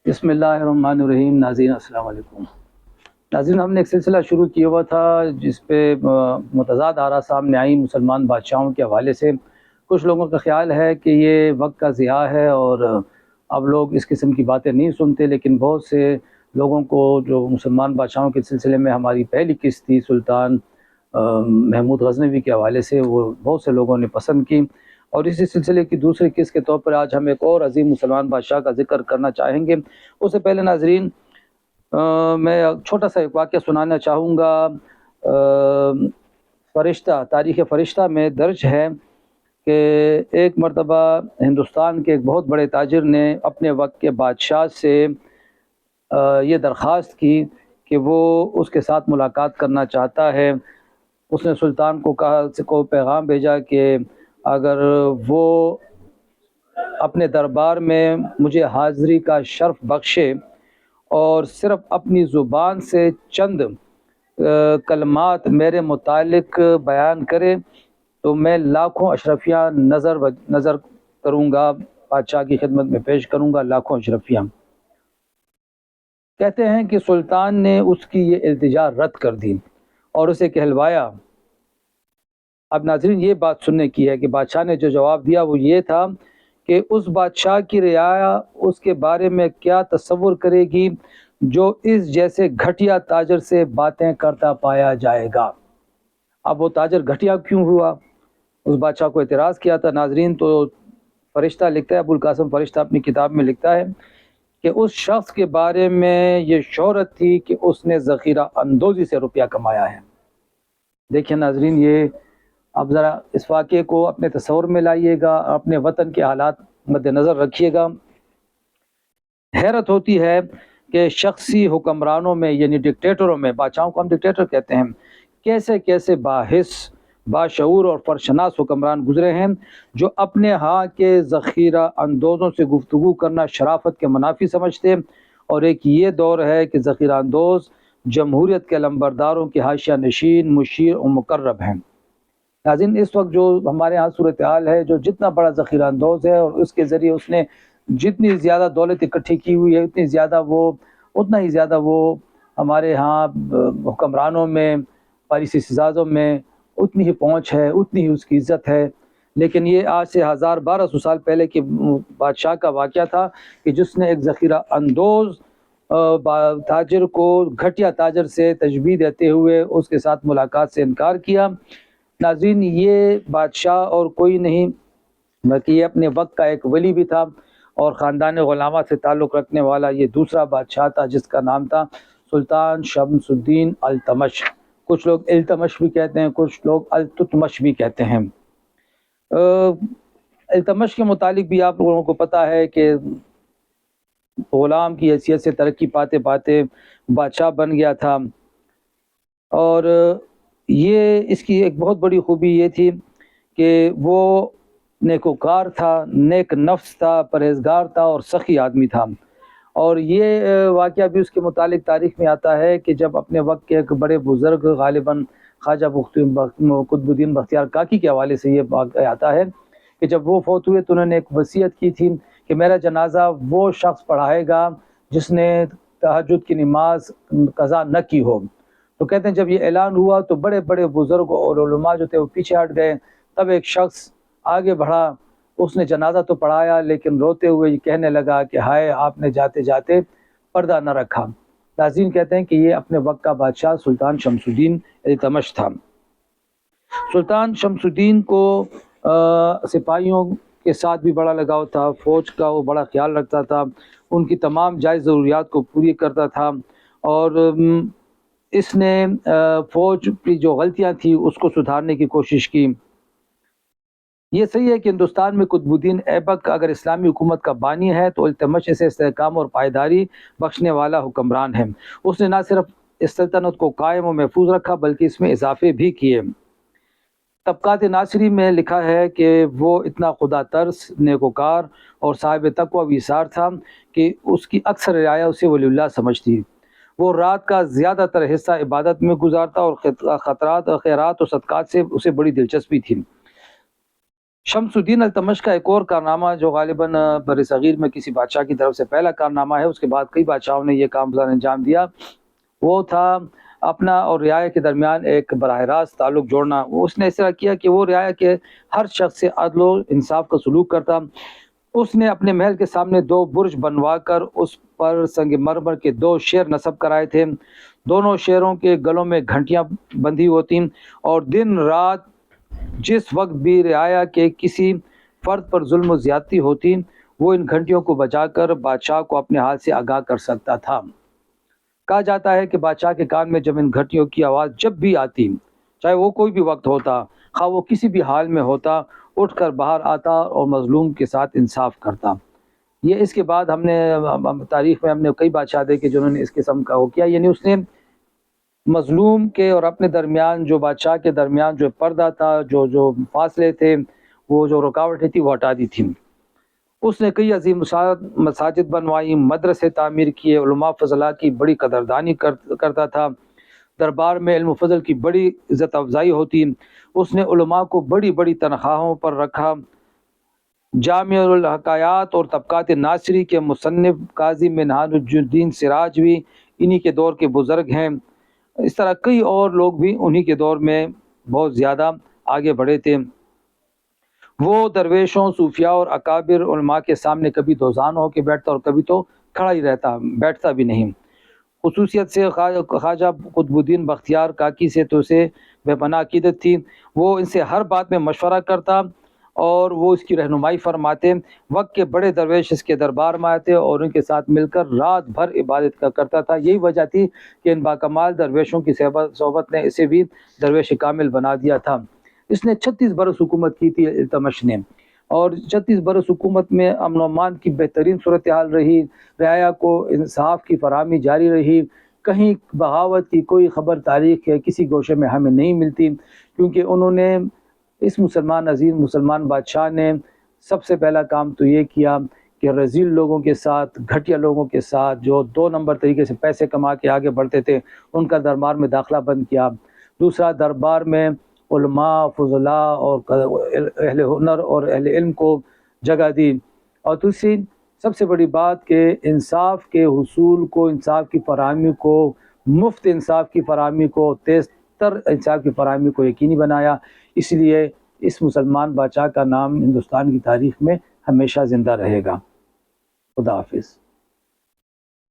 بسم اللہ الرحمن الرحیم۔ ناظرین السلام علیکم۔ ناظرین، ہم نے ایک سلسلہ شروع کیا ہوا تھا جس پہ متضاد آراء سامنے آئی مسلمان بادشاہوں کے حوالے سے۔ کچھ لوگوں کا خیال ہے کہ یہ وقت کا ضیاع ہے اور اب لوگ اس قسم کی باتیں نہیں سنتے، لیکن بہت سے لوگوں کو جو مسلمان بادشاہوں کے سلسلے میں ہماری پہلی قسط تھی سلطان محمود غزنوی کے حوالے سے، وہ بہت سے لوگوں نے پسند کی، اور اسی سلسلے کی دوسری قسط کے طور پر آج ہم ایک اور عظیم مسلمان بادشاہ کا ذکر کرنا چاہیں گے۔ اس سے پہلے ناظرین میں چھوٹا سا ایک واقعہ سنانا چاہوں گا۔ فرشتہ، تاریخ فرشتہ میں درج ہے کہ ایک مرتبہ ہندوستان کے ایک بہت بڑے تاجر نے اپنے وقت کے بادشاہ سے یہ درخواست کی کہ وہ اس کے ساتھ ملاقات کرنا چاہتا ہے۔ اس نے سلطان کو کو پیغام بھیجا کہ اگر وہ اپنے دربار میں مجھے حاضری کا شرف بخشے اور صرف اپنی زبان سے چند کلمات میرے متعلق بیان کرے تو میں لاکھوں اشرفیہ نظر کروں گا، بادشاہ کی خدمت میں پیش کروں گا لاکھوں اشرفیہ۔ کہتے ہیں کہ سلطان نے اس کی یہ التجا رد کر دی اور اسے کہلوایا۔ اب ناظرین یہ بات سننے کی ہے کہ بادشاہ نے جو جواب دیا وہ یہ تھا کہ اس بادشاہ کی رعایا اس کے بارے میں کیا تصور کرے گی جو اس جیسے گھٹیا تاجر سے باتیں کرتا پایا جائے گا۔ اب وہ تاجر گھٹیا کیوں ہوا؟ اس بادشاہ کو اعتراض کیا تھا ناظرین۔ تو فرشتہ لکھتا ہے، ابوالقاسم فرشتہ اپنی کتاب میں لکھتا ہے کہ اس شخص کے بارے میں یہ شہرت تھی کہ اس نے ذخیرہ اندوزی سے روپیہ کمایا ہے۔ دیکھیں ناظرین، یہ اب ذرا اس واقعے کو اپنے تصور میں لائیے گا، اپنے وطن کے حالات مد نظر رکھیے گا۔ حیرت ہوتی ہے کہ شخصی حکمرانوں میں یعنی ڈکٹیٹروں میں، بادشاہوں کو ہم ڈکٹیٹر کہتے ہیں، کیسے کیسے باحث، باشعور اور فرشناس حکمران گزرے ہیں جو اپنے ہاں کے ذخیرہ اندوزوں سے گفتگو کرنا شرافت کے منافی سمجھتے، اور ایک یہ دور ہے کہ ذخیرہ اندوز جمہوریت کے علمبرداروں کے حاشیہ نشین، مشیر اور مقرب ہیں۔ ناظرین، اس وقت جو ہمارے ہاں صورتحال ہے، جو جتنا بڑا ذخیرہ اندوز ہے اور اس کے ذریعے اس نے جتنی زیادہ دولت اکٹھی کی ہوئی ہے اتنا ہی زیادہ وہ ہمارے ہاں حکمرانوں میں، پالیسی سازوں میں اتنی ہی پہنچ ہے، اتنی ہی اس کی عزت ہے۔ لیکن یہ آج سے 1200 سال پہلے کے بادشاہ کا واقعہ تھا کہ جس نے ایک ذخیرہ اندوز تاجر کو گھٹیا تاجر سے تشبیہ دیتے ہوئے اس کے ساتھ ملاقات سے انکار کیا۔ ناظرین، یہ بادشاہ اور کوئی نہیں بلکہ یہ اپنے وقت کا ایک ولی بھی تھا اور خاندان غلامہ سے تعلق رکھنے والا یہ دوسرا بادشاہ تھا جس کا نام تھا سلطان شمس الدین التمش۔ کچھ لوگ التمش بھی کہتے ہیں، کچھ لوگ التتمش بھی کہتے ہیں۔ التمش کے متعلق بھی آپ لوگوں کو پتہ ہے کہ غلام کی حیثیت سے ترقی پاتے پاتے بادشاہ بن گیا تھا، اور یہ اس کی ایک بہت بڑی خوبی یہ تھی کہ وہ نیکوکار تھا، نیک نفس تھا، پرہیزگار تھا اور سخی آدمی تھا۔ اور یہ واقعہ بھی اس کے متعلق تاریخ میں آتا ہے کہ جب اپنے وقت کے ایک بڑے بزرگ غالباً خواجہ قطب الدین بختیار کاکی کے حوالے سے یہ واقعہ آتا ہے کہ جب وہ فوت ہوئے تو انہوں نے ایک وصیت کی تھی کہ میرا جنازہ وہ شخص پڑھائے گا جس نے تہجد کی نماز قضا نہ کی ہو۔ تو کہتے ہیں جب یہ اعلان ہوا تو بڑے بڑے بزرگ اور علماء جو تھے وہ پیچھے ہٹ گئے۔ تب ایک شخص آگے بڑھا، اس نے جنازہ تو پڑھایا لیکن روتے ہوئے یہ کہنے لگا کہ ہائے، آپ نے جاتے جاتے پردہ نہ رکھا۔ ناظرین، کہتے ہیں کہ یہ اپنے وقت کا بادشاہ سلطان شمس الدین التمش تھا۔ سلطان شمس الدین کو سپاہیوں کے ساتھ بھی بڑا لگاؤ تھا، فوج کا وہ بڑا خیال رکھتا تھا، ان کی تمام جائز ضروریات کو پوری کرتا تھا، اور اس نے فوج کی جو غلطیاں تھیں اس کو سدھارنے کی کوشش کی۔ یہ صحیح ہے کہ ہندوستان میں قطب الدین ایبک اگر اسلامی حکومت کا بانی ہے تو التمش اسے استحکام اور پائیداری بخشنے والا حکمران ہے۔ اس نے نہ صرف اس سلطنت کو قائم و محفوظ رکھا بلکہ اس میں اضافے بھی کیے۔ طبقات ناصری میں لکھا ہے کہ وہ اتنا خدا ترس، نیکوکار اور صاحب تقوی و ایثار تھا کہ اس کی اکثر رعایا اسے ولی اللہ سمجھتی۔ وہ رات کا زیادہ تر حصہ عبادت میں گزارتا اور خیرات و صدقات سے اسے بڑی دلچسپی تھی۔ شمس الدین التمش کا ایک اور کارنامہ جو غالباً بر صغیر میں کسی بادشاہ کی طرف سے پہلا کارنامہ ہے، اس کے بعد کئی بادشاہوں نے یہ کام انجام دیا، وہ تھا اپنا اور رعایا کے درمیان ایک براہ راست تعلق جوڑنا۔ اس نے اس طرح کیا کہ وہ رعایا کے ہر شخص سے عدل و انصاف کا سلوک کرتا۔ اس نے اپنے محل کے سامنے 2 برج بنوا کر اس پر سنگ مرمر کے 2 شیر نصب کرائے تھے۔ دونوں شیروں کے گلوں میں گھنٹیاں بندھی ہوتی اور دن رات جس وقت بھی رعایا کے کسی فرد پر ظلم و زیادتی ہوتی، وہ ان گھنٹیوں کو بجا کر بادشاہ کو اپنے حال سے آگاہ کر سکتا تھا۔ کہا جاتا ہے کہ بادشاہ کے کان میں جب ان گھنٹیوں کی آواز جب بھی آتی، چاہے وہ کوئی بھی وقت ہوتا، خواہ وہ کسی بھی حال میں ہوتا، اٹھ کر باہر آتا اور مظلوم کے ساتھ انصاف کرتا۔ یہ اس کے بعد ہم نے تاریخ میں ہم نے کئی بادشاہ دیکھے جنہوں نے اس قسم کا وہ کیا، یعنی اس نے مظلوم کے اور اپنے درمیان جو بادشاہ کے درمیان جو پردہ تھا، جو فاصلے تھے، وہ جو رکاوٹیں تھی وہ ہٹا دی تھی۔ اس نے کئی عظیم مساجد بنوائی، مدرسے تعمیر کیے، علماء فضلاء کی بڑی قدردانی کرتا تھا، دربار میں علم و فضل کی بڑی عزت افزائی ہوتی۔ اس نے علماء کو بڑی بڑی تنخواہوں پر رکھا۔ جامع الحکایات اور طبقات ناصری کے مصنف قاضی منہاج الدین سراج بھی انہی کے دور کے بزرگ ہیں۔ اس طرح کئی اور لوگ بھی انہی کے دور میں بہت زیادہ آگے بڑھے تھے۔ وہ درویشوں، صوفیاء اور اکابر علماء کے سامنے کبھی دوزان ہو کے بیٹھتا اور کبھی تو کھڑا ہی رہتا، بیٹھتا بھی نہیں۔ خصوصیت سے خواجہ قطب الدین بختیار کاکی سے تو اسے بے پناہ عقیدت تھی۔ وہ ان سے ہر بات میں مشورہ کرتا اور وہ اس کی رہنمائی فرماتے۔ وقت کے بڑے درویش اس کے دربار میں آتے اور ان کے ساتھ مل کر رات بھر عبادت کرتا تھا۔ یہی وجہ تھی کہ ان باکمال درویشوں کی صحبت نے اسے بھی درویش کامل بنا دیا تھا۔ اس نے 36 برس حکومت کی تھی التمش نے، اور 36 برس حکومت میں امن و امان کی بہترین صورتحال رہی، رعایا کو انصاف کی فراہمی جاری رہی۔ کہیں بغاوت کی کوئی خبر تاریخ کے کسی گوشے میں ہمیں نہیں ملتی، کیونکہ انہوں نے اس عظیم مسلمان بادشاہ نے سب سے پہلا کام تو یہ کیا کہ رذیل لوگوں کے ساتھ، گھٹیا لوگوں کے ساتھ جو 2 نمبر طریقے سے پیسے کما کے آگے بڑھتے تھے، ان کا دربار میں داخلہ بند کیا۔ دوسرا، دربار میں علماء، فضلاء اور اہل ہنر اور اہل علم کو جگہ دی۔ اور دوسری سب سے بڑی بات کہ انصاف کے حصول کو، انصاف کی فراہمی کو، مفت انصاف کی فراہمی کو، تیز تر انصاف کی فراہمی کو یقینی بنایا۔ اس لیے اس مسلمان بادشاہ کا نام ہندوستان کی تاریخ میں ہمیشہ زندہ رہے گا۔ خدا حافظ۔